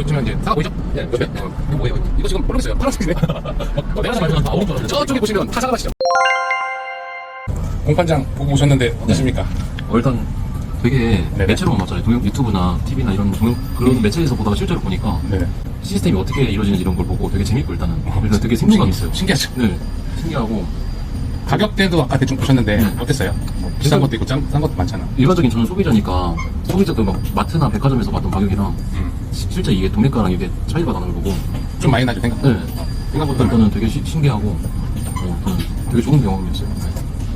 보시면 이제 사과 보이죠? 네, 옆에. 이거 뭐예요? 이거 지금 모르겠어요. 파란색이네. 내가 말하면 다 오른쪽. 저쪽에 보시면 다 사과 맛이죠. 공판장 보고 오셨는데 어떠십니까? 일단 되게 네네. 매체로만 봤잖아요. 동영 유튜브나 TV나 이런 그런 매체에서 보다가 실제로 보니까 네. 시스템이 어떻게 이루어지는지 이런 걸 보고 되게 재밌고 일단 되게 생동감 있어요. 신기하죠? 네, 신기하고 가격대도 아까 대충 보셨는데 네. 어땠어요? 뭐 비싼 것도 있고 싼 것도 많잖아. 일반적인 저는 소비자니까 소비자들 막 마트나 백화점에서 봤던 가격이랑 실제 이게 도매가랑 이게 차이가 나는 걸 보고 좀 많이 나죠 생각보다. 네, 생각보다 일단은 되게 신기하고 저는 되게 좋은 경험이었어요.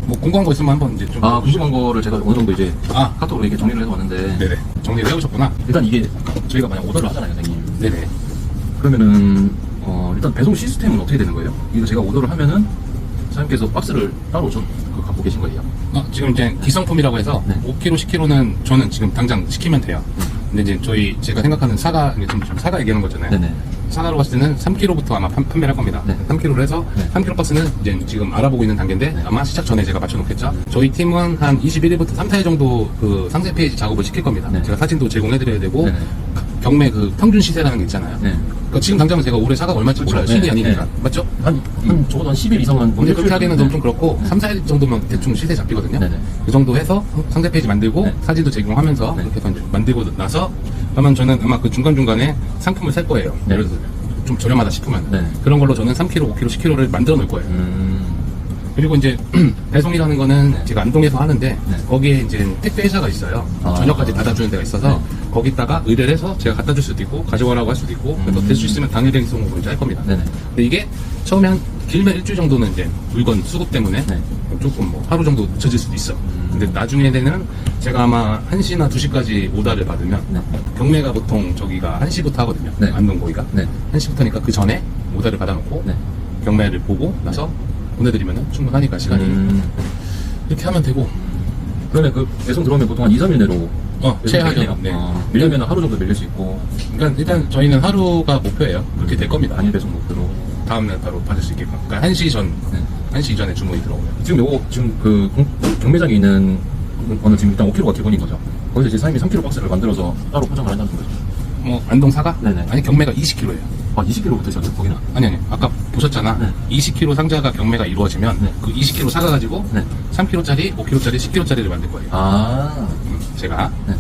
뭐 궁금한 거 있으면 한번 이제 좀. 궁금한 거를 제가 어느 정도 이제 아. 카톡으로 이렇게 정리를 해서 왔는데 네네. 정리를 해오셨구나. 일단 이게 저희가 만약 오더를 하잖아요, 선생님. 네네. 그러면은 일단 배송 시스템은 어떻게 되는 거예요? 이거 제가 오더를 하면은 사장님께서 박스를 따로 갖고 계신 거예요? 지금 이제 기성품이라고 해서 네. 5kg, 10kg는 저는 지금 당장 시키면 돼요. 근데 이제 제가 생각하는 사과, 지금 사과 얘기하는 거잖아요. 네네. 사과로 봤을 때는 3kg부터 아마 판매를 할 겁니다. 네. 3kg로 해서 네. 3kg 박스는 이제 지금 알아보고 있는 단계인데 아마 시작 전에 제가 맞춰놓겠죠. 저희 팀은 한 21일부터 3, 4일 정도 그 상세 페이지 작업을 시킬 겁니다. 네. 제가 사진도 제공해드려야 되고 네네. 경매 그 평균 시세라는 게 있잖아요. 네. 그러니까 지금 당장은 제가 올해 사과가 얼마인지 몰라요. 그렇죠. 신이 네. 아니니까. 네. 맞죠? 적어도 한 10일 이상은. 근데 그렇게 하기에는 좀 그렇고 3, 4일 정도면 대충 시세 잡히거든요. 네네. 그 정도 해서 상세 페이지 만들고 네. 사진도 제공하면서 네. 이렇게 해서 이제 만들고 나서 그러면 저는 아마 그 중간중간에 상품을 살 거예요. 네. 예를 들어서 좀 저렴하다 싶으면 네. 그런 걸로 저는 3kg, 5kg, 10kg를 만들어 놓을 거예요. 그리고 이제 배송이라는 거는 네. 제가 안동에서 하는데 네. 거기에 이제 택배 회사가 있어요. 저녁까지 받아주는 데가 있어서 거기다가 의뢰를 해서 제가 갖다 줄 수도 있고 가져가라고 할 수도 있고 그래서 될 수 있으면 당일 행송으로 이제 할 겁니다. 네네. 근데 이게 처음에 한 길면 일주일 정도는 이제 물건 수급 때문에 네. 조금 뭐 하루 정도 늦어질 수도 있어. 근데 나중에는 제가 아마 1시나 2시까지 오다를 받으면 네. 경매가 보통 저기가 1시부터 하거든요. 네. 안동 거기가. 네. 1시부터니까 그 전에 오다를 받아놓고 네. 경매를 보고 나서 보내드리면 충분하니까 시간이 이렇게 하면 되고. 그러면 그 배송 들어오면 보통 한 2, 3일 내로 최하죠. 네. 밀리면 하루 정도 밀릴 수 있고 그러니까 일단 저희는 하루가 목표예요. 그렇게 될 겁니다. 단일 배송 목표로. 다음날 바로 받을 수 있게끔. 그러니까 1시 전, 네. 1시 이전에 주문이 들어오면. 지금 요거 지금 그 경매장에 있는 거는 지금 일단 5kg가 기본인 거죠. 거기서 이제 사장님이 3kg 박스를 만들어서 따로 포장을 한다는 거죠. 뭐 안동 사과? 네네. 아니 경매가 20kg예요. 20kg부터 있었죠, 거기는. 아니 아까 보셨잖아. 네. 20kg 상자가 경매가 이루어지면 네. 그 20kg 사가 가지고 네. 3kg짜리, 5kg짜리, 10kg짜리를 만들 거예요. 제가. 네.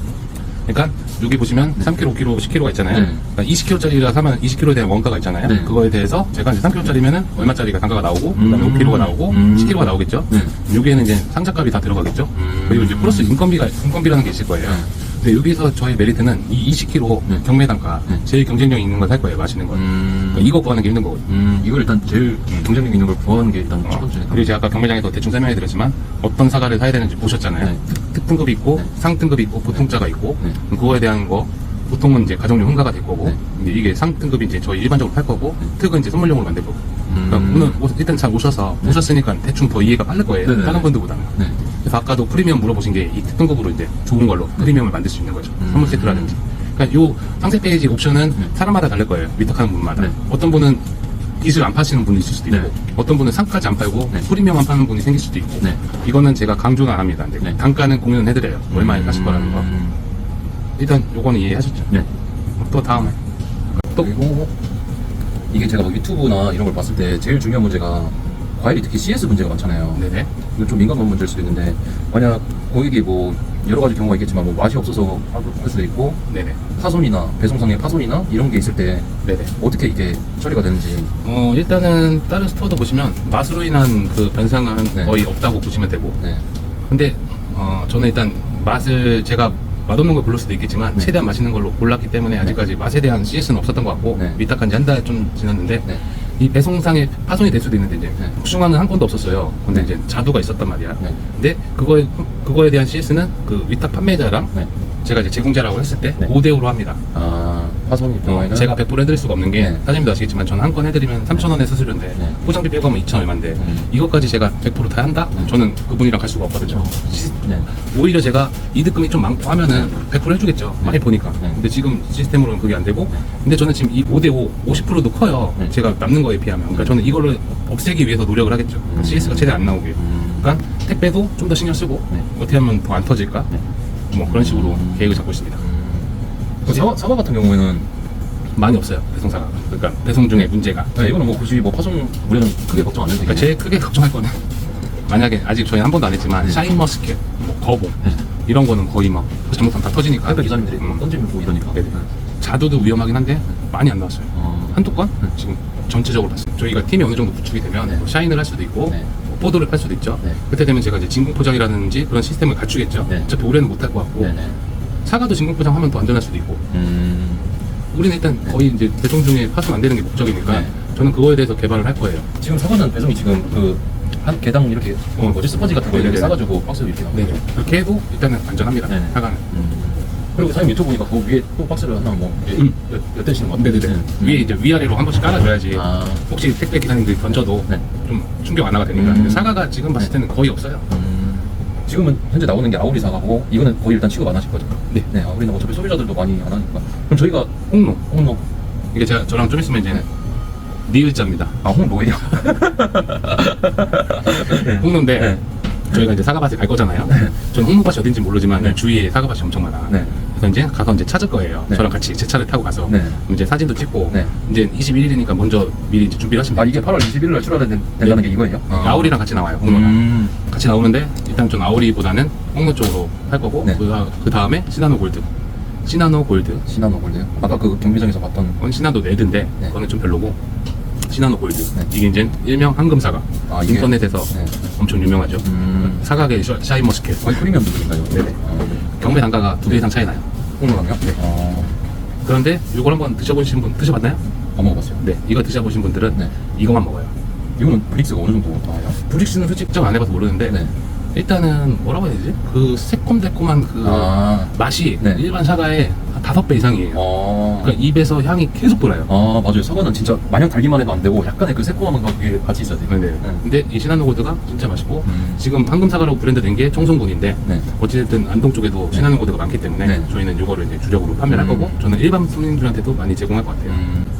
그러니까 여기 보시면 3kg, 5kg, 10kg가 있잖아요. 네. 그러니까 20kg짜리라 사면 20kg에 대한 원가가 있잖아요. 네. 그거에 대해서 제가 이제 3kg짜리면은 얼마짜리가 단가가 나오고 그다음에 5kg가 나오고 10kg가 나오겠죠. 네. 여기에는 이제 상자값이 다 들어가겠죠. 그리고 이제 플러스 인건비라는 게 있을 거예요. 근데 여기서 저희 메리트는 이 20kg 경매 단가 제일 경쟁력 있는 걸 살 거예요. 맛있는 거. 그러니까 이거 구하는 게 힘든 거거든요. 이걸 일단 제일 경쟁력 있는 걸 구하는 게 일단 첫 번째. 그리고 제가 아까 경매장에서 대충 설명해 드렸지만 어떤 사과를 사야 되는지 보셨잖아요. 네. 특등급이 있고 네. 상등급이 있고 보통자가 있고 네. 그거에 대한 거 보통은 이제 가정용 흥가가 될 거고 네. 이제 이게 상등급이 이제 저희 일반적으로 팔 거고 특은 이제 선물용으로 만들 거고 그러니까 오늘 일단 잘 오셨으니까 대충 더 이해가 빠를 거예요. 네네. 다른 분들보다는. 네. 그래서 아까도 프리미엄 물어보신 게 이 특등급으로 이제 좋은 걸로 프리미엄을 만들 수 있는 거죠. 선물 세트라든지. 그러니까 요 상세 페이지 옵션은 사람마다 다를 거예요. 위탁하는 분마다. 네. 어떤 분은 빚을 안 파시는 분이 있을 수도 있고 네. 어떤 분은 상까지 안 팔고 네. 프리미엄만 파는 분이 생길 수도 있고 네. 이거는 제가 강조는 안 합니다. 근데 네. 단가는 공유는 해드려요. 얼마에 가실 거라는 거. 일단 요거는 이해하셨죠? 네. 또 다음에 또 그리고 이게 제가 막 유튜브나 이런 걸 봤을 때 제일 중요한 문제가 과일이 특히 CS 문제가 많잖아요. 네네. 이거 좀 민감한 문제일 수도 있는데 만약 고객이 뭐 여러 가지 경우가 있겠지만 뭐 맛이 없어서 할 수도 있고 네네. 파손이나 배송상의 파손이나 이런 게 있을 때 네네. 어떻게 이게 처리가 되는지. 일단은 다른 스토어도 보시면 맛으로 인한 그 변상은 네. 거의 없다고 보시면 되고 네. 근데 저는 일단 맛을 제가 맛없는 걸 고를 수도 있겠지만 네. 최대한 맛있는 걸로 골랐기 때문에 아직까지 맛에 대한 CS는 없었던 것 같고 네. 위탁한 지 한 달 좀 지났는데 네. 이 배송상에 파손이 될 수도 있는데 이제 네. 복숭아는 한 건도 없었어요. 근데 네. 이제 자두가 있었단 말이야. 네. 근데 그거에 대한 CS는 그 위탁 판매자랑 네. 제가 이제 제공자라고 했을 때 네. 5대5로 합니다. 파손이 경우에는 제가 100% 해드릴 수가 없는 게 네. 사장님도 아시겠지만 저는 한 건 해드리면 3,000원의 수수료인데 네. 포장비 빼고 하면 2,000 얼마인데 이것까지 제가 100% 다 한다? 저는 그분이랑 갈 수가 없거든요. 네. 오히려 제가 이득금이 좀 많고 하면은 100% 해주겠죠. 많이 보니까. 네. 근데 지금 시스템으로는 그게 안 되고 근데 저는 지금 이 5대5 50%도 커요. 네. 제가 남는 거에 비하면. 그러니까 저는 이거를 없애기 위해서 노력을 하겠죠. CS가 최대한 안 나오게. 그러니까 택배도 좀 더 신경 쓰고 네. 어떻게 하면 더 안 터질까? 뭐 그런 식으로 계획을 잡고 있습니다. 사과 같은 경우에는 많이 없어요, 배송사가. 그러니까 배송 중에 문제가. 네, 이거는 뭐 굳이 뭐 파손 우려는 크게 걱정 안 해도 그러니까 되겠네. 제일 크게 걱정할 거는 만약에 아직 저희 한 번도 안 했지만 샤인머스켓, 뭐 거봉 이런 거는 거의 막 잘못하면 다 터지니까. 택배 기사님들이 음. 던지고 이러니까. 네네. 자두도 위험하긴 한데 많이 안 나왔어요. 한두 건 지금 전체적으로 봤어요. 저희가 팀이 어느 정도 구축이 되면 네. 뭐 샤인을 할 수도 있고 네. 뭐 포도를 팔 수도 있죠. 네. 그때 되면 제가 이제 진공 포장이라든지 그런 시스템을 갖추겠죠. 네. 어차피 올해는 못 할 것 같고 네네. 사과도 진공 포장하면 더 안전할 수도 있고. 우리는 일단 거의 이제 배송 중에 파손 안 되는 게 목적이니까 네. 저는 그거에 대해서 개발을 할 거예요. 지금 사과는 배송이 지금 그 한 개당 이렇게 뭐지 스펀지 같은 거 이렇게 네네네. 싸가지고 박스로 이렇게 나오고. 네. 그렇게 해도 일단은 안전합니다. 네네. 사과는. 그리고 사장님 유튜브 보니까 그 위에 또 박스를 하나 뭐 엿대시는 것 같아요. 네네네. 위에 이제 위아래로 한 번씩 깔아줘야지 아. 혹시 택배 기사님들이 던져도 네. 좀 충격 완화가 되니까. 근데 사과가 지금 봤을 때는 거의 없어요. 지금은 현재 나오는 게 아우리 사과고 이거는 거의 일단 취급 안 하실 거죠? 네. 네, 아우리는 어차피 소비자들도 많이 안 하니까. 그럼 저희가 홍로. 홍로 이게 저랑 좀 있으면 이제 니을자입니다. 홍로예요? 홍로인데 네. 저희가 이제 사과밭에 갈 거잖아요. 전 홍로밭이 어딘지 모르지만 이 주위에 사과밭이 엄청 많아. 네. 그래서 이제 가서 이제 찾을 거예요. 네. 저랑 같이 제 차를 타고 가서 네. 이제 사진도 찍고 네. 이제 21일이니까 먼저 미리 이제 준비를 하시면 아 돼요. 이게 8월 21일 날 출하된다는 게 이거예요? 아우리랑 같이 나와요. 홍로랑 같이 나오는데 일단 전 아우리보다는 홍로 쪽으로 할 거고 네. 그 다음에 시나노 골드. 시나노 골드. 시나노 골드요? 아까 그 경매장에서 봤던 그건 시나노 레드인데 네. 그거는 좀 별로고 시나노 골드. 네. 이게 이제 일명 황금사과. 아, 이게? 인터넷에서 네. 엄청 유명하죠. 사과계 샤인머스켓. 거의 프리미엄 부분인가요? 네네. 경매 단가가 2배 이상 차이 나요. 홍로랑요? 네. 그런데 이걸 한번 드셔보신 분 드셔봤나요? 안 먹어봤어요. 네. 이거 드셔보신 분들은 네. 이거만 먹어요. 이거는 브릭스가 어느 정도 나와요? 브릭스는 솔직히 직접 안 해봐서 모르는데 네. 일단은 뭐라고 해야 되지? 그 새콤달콤한 그 아. 맛이 네. 일반 사과의 한 5배 이상이에요. 그러니까 입에서 향이 계속 돌아요. 아 맞아요. 사과는 진짜 마냥 달기만 해도 안 되고 약간의 그 새콤함은 거기에 같이 있어야 돼요. 네. 근데 이 시나노 골드가 진짜 맛있고 지금 황금사과로 브랜드 된 게 청송군인데 네. 어찌됐든 안동 쪽에도 시나노 골드가 많기 때문에 네. 저희는 이거를 이제 주력으로 판매를 할 거고 저는 일반 손님들한테도 많이 제공할 것 같아요.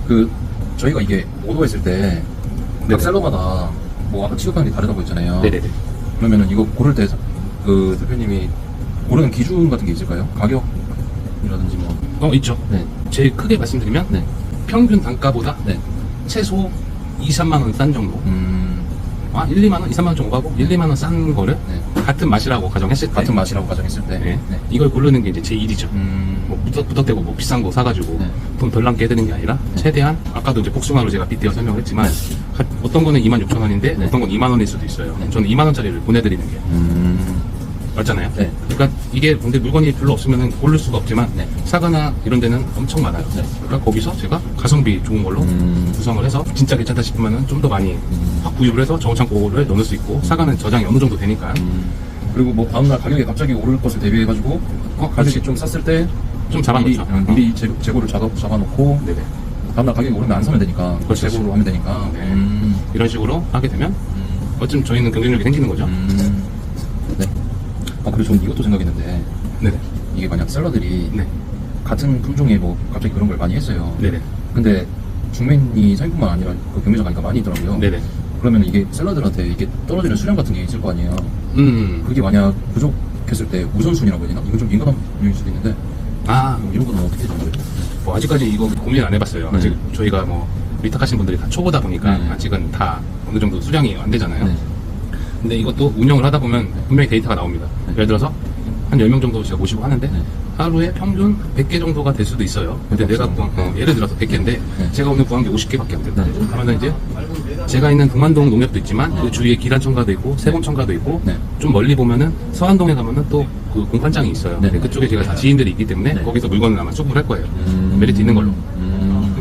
그 저희가 이게 오더했을 때 각 네네. 셀러마다 뭐 아까 취급하는 게 다르다고 했잖아요. 네네네. 그러면은 이거 고를 때 그 대표님이 고르는 기준 같은 게 있을까요? 가격이라든지 뭐. 있죠. 네. 제일 크게 말씀드리면 네. 평균 단가보다 네. 최소 2, 3만 원 싼 정도. 1, 2만 원, 2, 3만 원 정도 하고 1, 2만 원 싼 거를 네. 같은 맛이라고 가정했을 때 같은 맛이라고 가정했을 때. 네. 이걸 고르는 게 이제 제 일이죠. 음. 뭐 부탁되고 뭐 비싼 거 사가지고 네. 돈 덜 남게 해드리는 게 아니라 최대한 아까도 이제 복숭아로 제가 빗대어 설명을 했지만 어떤 거는 26,000원인데 네. 어떤 건 2만 원일 수도 있어요. 저는 2만 원짜리를 보내드리는 게 맞잖아요. 네. 그러니까 이게 근데 물건이 별로 없으면 고를 수가 없지만 네. 사과나 이런 데는 엄청 많아요. 네. 그러니까 거기서 제가 가성비 좋은 걸로 구성을 해서 진짜 괜찮다 싶으면 좀 더 많이 확 구입을 해서 저장고를 넣을 수 있고 사과는 저장이 어느 정도 되니까 그리고 뭐 다음날 가격이 갑자기 오를 것을 대비해가지고 가격이 좀 쌌을 때 좀 잡아놓죠. 미리 재고를 잡아놓고 네네. 다음날 가격이 오르면 안 사면 되니까 그렇죠. 재고로 하면 되니까. 네. 이런 식으로 하게 되면 어쩜 저희는 경쟁력이 생기는 거죠. 네. 그리고 저는 이것도 생각했는데 네네. 이게 만약 셀러들이 네. 같은 품종에 뭐 갑자기 그런 걸 많이 했어요. 네네. 근데 중매인이 사기뿐만 아니라 그 경매장 가니까 많이 있더라고요. 네네. 그러면 이게 셀러들한테 이게 떨어지는 수량 같은 게 있을 거 아니에요. 음. 그게 만약 부족했을 때 우선순위라고 해야 되나? 이건 좀 민감한 부분일 수도 있는데 아, 이런 거는 어떻게 되는 거예요? 뭐 아직까지 이거 고민 안 해봤어요. 네. 아직 저희가 뭐 위탁하신 분들이 다 초보다 보니까 네. 아직은 다 어느 정도 수량이 안 되잖아요. 네. 근데 이것도 운영을 하다 보면 분명히 데이터가 나옵니다. 네. 예를 들어서 한 10명 정도 제가 모시고 하는데 네. 하루에 평균 100개 정도가 될 수도 있어요. 근데 내가 구한, 예를 들어서 100개인데 네. 제가 오늘 구한 게 50개밖에 안 된다. 네. 그러면 이제 제가 있는 동안동 농협도 있지만 그 주위에 기란청가도 있고 세봉청가도 있고 네. 좀 멀리 보면은 서안동에 가면은 또 그 공판장이 있어요. 네. 그쪽에 제가 다 지인들이 있기 때문에 네. 거기서 물건을 아마 수급을 할 거예요. 메리트 있는 걸로.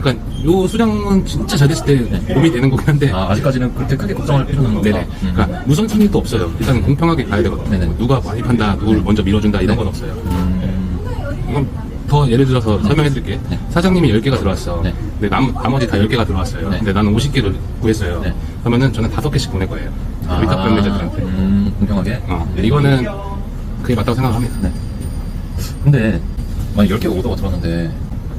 그러니까 요 수량은 진짜 잘 됐을 때 몸이 되는 거긴 한데 아직까지는 그렇게 크게 걱정할 필요는 없다. 네네. 그러니까 우선순위도 없어요. 일단 공평하게 가야 되거든요. 네네. 누가 많이 판다, 누구를 먼저 밀어준다 이런 건 없어요. 이건 더 예를 들어서 설명해 드릴게. 네. 사장님이 10개가 들어왔어. 네. 근데 나머지 다 10개가 들어왔어요. 네. 근데 나는 50개를 구했어요. 네. 그러면은 저는 5개씩 보낼 거예요. 위탁 판매자들한테. 공평하게. 이거는 그게 맞다고 생각합니다. 네. 근데 만약 10개가 오더가 들어왔는데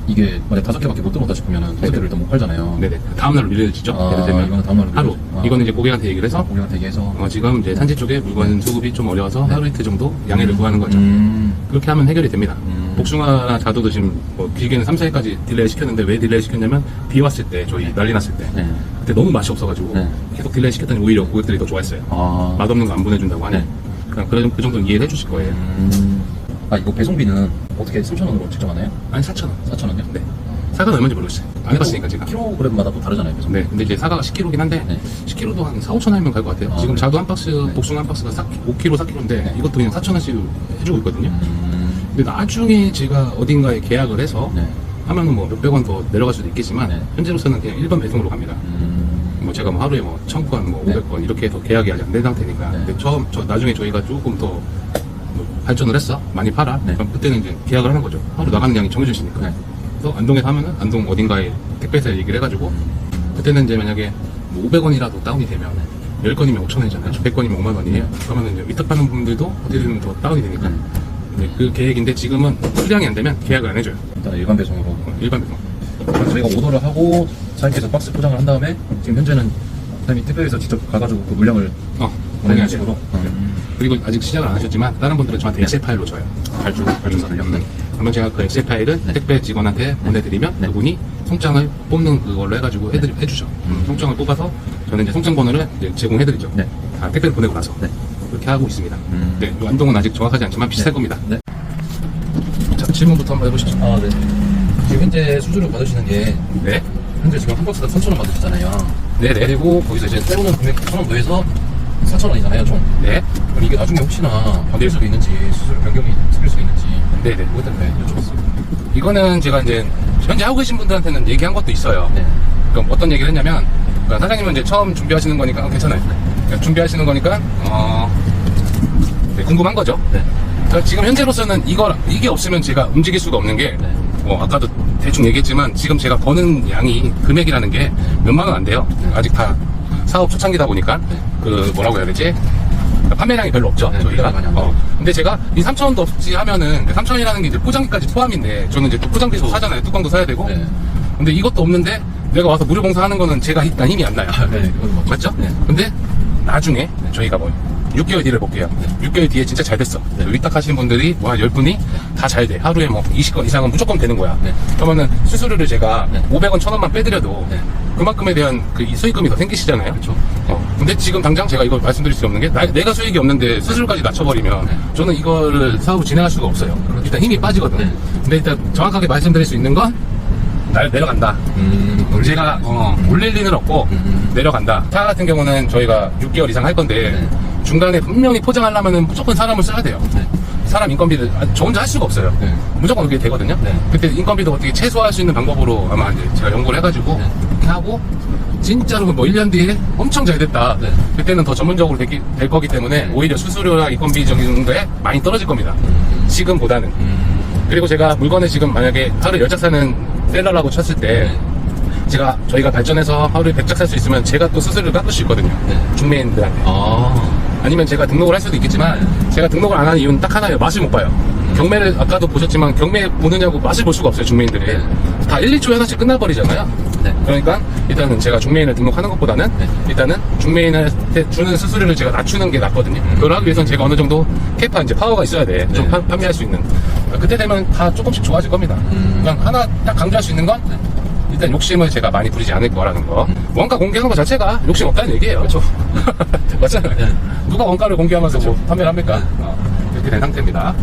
이게 만약 5개밖에 못 들어왔다 싶으면 5개를 일단 못 팔잖아요. 네네. 다음날로 밀려지죠. 아, 예를 들면 이거는 다음날로 하루. 밀려지죠. 아. 이거는 이제 고객한테 얘기를 해서 고객한테 얘기해서 지금 이제 산지 쪽에 물건 수급이 좀 어려워서 네. 하루 이틀 정도 양해를 구하는 거죠. 음. 그렇게 하면 해결이 됩니다. 복숭아나 자두도 지금 뭐 길게는 3, 4일까지 딜레이 시켰는데 왜 딜레이 시켰냐면 비 왔을 때 저희 난리 났을 때 네. 그때 너무 맛이 없어가지고 네. 계속 딜레이 시켰더니 오히려 고객들이 더 좋아했어요. 아. 맛없는 거 안 보내준다고 하니 네. 그냥 그 정도는 이해를 해주실 거예요. 아, 이거 배송비는 어떻게 3,000원으로 측정하나요? 아니 4,000원. 4,000원이요? 네. 사과는 얼마인지 모르겠어요. 안 해봤으니까 제가. 킬로그램마다 또 다르잖아요, 배송. 네, 근데 이제 사과가 10kg긴 한데 네. 10kg도 한 4, 5천 원이면 갈 것 같아요. 아, 지금 네. 자두 한 박스, 네. 복숭아 한 박스가 5kg, 4kg인데 네. 이것도 그냥 4,000원씩 해주고 있거든요. 음. 근데 나중에 제가 어딘가에 계약을 해서 네. 하면은 뭐 몇백 원 더 내려갈 수도 있겠지만 네. 현재로서는 그냥 일반 배송으로 갑니다. 뭐 제가 뭐 하루에 뭐 1,000건, 뭐 네. 500건 이렇게 해서 계약이 아직 안 된 상태니까. 네. 근데 나중에 저희가 조금 더 뭐 발전을 했어, 많이 팔아. 네. 그럼 그때는 이제 계약을 하는 거죠. 하루 나가는 양이 정해져 있으니까. 네. 그래서 안동에서 하면은 안동 어딘가에 택배사에 얘기를 해가지고 그때는 이제 만약에 뭐 500원이라도 다운이 되면 10건이면 5,000원이잖아요. 100건이면 5만 원이에요. 그러면 이제 위탁하는 분들도 어떻게든 더 다운이 되니까. 근데 그 계획인데 지금은 수량이 안 되면 계약을 안 해줘요. 일단 일반 배송으로. 일반 배송. 그래서 저희가 오더를 하고 사장님께서 박스 포장을 한 다음에 지금 현재는 사장님이 택배에서 직접 가가지고 그 물량을 보내는 당연하죠. 식으로. 그리고 아직 시작을 안 하셨지만 다른 분들은 저한테 엑셀 파일로 줘요. 발주사를요. 네. 그러면 제가 그 엑셀 파일을 네. 택배 직원한테 보내드리면 네. 그분이 송장을 뽑는 그걸로 해가지고 해주죠. 송장을 뽑아서 저는 이제 송장 번호를 이제 제공해드리죠. 네. 다 택배를 보내고 나서 네. 그렇게 하고 있습니다. 음. 네, 요 안동은 아직 정확하지 않지만 비슷할 겁니다. 네. 자, 질문부터 한번 해보시죠. 아, 네. 지금 현재 수수료 받으시는 게 네, 현재 지금 한 박스당 3,000원 받으시잖아요. 네, 네, 그리고 거기서 이제 때우는 금액 1,000원 더해서 4,000원이잖아요, 총. 네, 그럼 이게 나중에 혹시나 바뀔 수도 있는지, 수수료 변경이 생길 수도 있는지, 네, 네. 그것 때문에 여쭤봤어요. 이거는 제가 이제 현재 하고 계신 분들한테는 얘기한 것도 있어요. 네. 그럼 어떤 얘기를 했냐면 그러니까 사장님은 이제 처음 준비하시는 거니까 괜찮아요. 그러니까 준비하시는 거니까 네, 궁금한 거죠. 네. 그러니까 지금 현재로서는 이게 없으면 제가 움직일 수가 없는 게 네. 아까도 대충 얘기했지만 지금 제가 버는 양이 금액이라는 게 몇만 원 안 돼요. 아직 다 사업 초창기다 보니까 그 뭐라고 해야 되지? 그러니까 판매량이 별로 없죠. 네, 저희가. 많이 안 나와요. 근데 제가 이 3,000원도 없지 하면은 3,000원이라는 게 이제 포장기까지 포함인데 저는 이제 또 포장기도 사잖아요. 뚜껑도 사야 되고. 네. 근데 이것도 없는데 내가 와서 무료 봉사하는 거는 제가 일단 힘이 안 나요. 네, 그건 맞죠. 맞죠? 네. 근데 나중에 저희가 뭐 6개월 뒤를 볼게요. 6개월 뒤에 진짜 잘 됐어. 네. 위탁하시는 분들이 뭐 한 10분이 다 잘 돼. 하루에 뭐 20건 이상은 무조건 되는 거야. 네. 그러면은 수수료를 제가 네. 500원, 1000원만 빼드려도 네. 그만큼에 대한 그 수익금이 더 생기시잖아요. 그렇죠. 근데 지금 당장 제가 이걸 말씀드릴 수 없는 게 내가 수익이 없는데 수수료까지 낮춰버리면 네. 저는 이거를 사업을 진행할 수가 없어요. 일단 힘이 빠지거든. 네. 근데 일단 정확하게 말씀드릴 수 있는 건 내려간다. 제가 올릴 리는 없고 내려간다. 차 같은 경우는 저희가 6개월 이상 할 건데 네. 중간에 분명히 포장하려면 무조건 사람을 써야 돼요. 네. 사람 인건비를 저 혼자 할 수가 없어요. 네. 무조건 그게 되거든요. 네. 그때 인건비도 어떻게 최소화할 수 있는 방법으로 아마 이제 제가 연구를 해가지고 네. 이렇게 하고 진짜로 뭐 1년 뒤에 엄청 잘 됐다. 네. 그때는 더 전문적으로 될 거기 때문에 오히려 수수료랑 인건비적인 거에 많이 떨어질 겁니다. 지금보다는. 그리고 제가 물건을 지금 만약에 하루에 10짝 사는 셀러라고 쳤을 때 저희가 발전해서 하루에 100짝 살 수 있으면 제가 또 수수료를 깎을 수 있거든요. 네. 중매인들한테. 아. 아니면 제가 등록을 할 수도 있겠지만 제가 등록을 안 하는 이유는 딱 하나예요. 맛을 못 봐요. 경매를 아까도 보셨지만 경매 보느냐고 맛을 볼 수가 없어요. 중매인들이. 네. 다 1, 2초에 하나씩 끝나버리잖아요. 네. 그러니까 일단은 제가 중매인을 등록하는 것보다는 네. 일단은 중매인한테 주는 수수료를 제가 낮추는 게 낫거든요. 그걸 하기 위해서는 제가 어느 정도 캐파 이제 파워가 있어야 돼. 좀 네. 판매할 수 있는. 그때 되면 다 조금씩 좋아질 겁니다. 그냥 하나 딱 강조할 수 있는 건 일단 욕심을 제가 많이 부리지 않을 거라는 거. 원가 공개하는 것 자체가 욕심 없다는 얘기예요. 그렇죠. 맞잖아요. 네. 누가 원가를 공개하면서 뭐 판매를 합니까? 이렇게 된 상태입니다.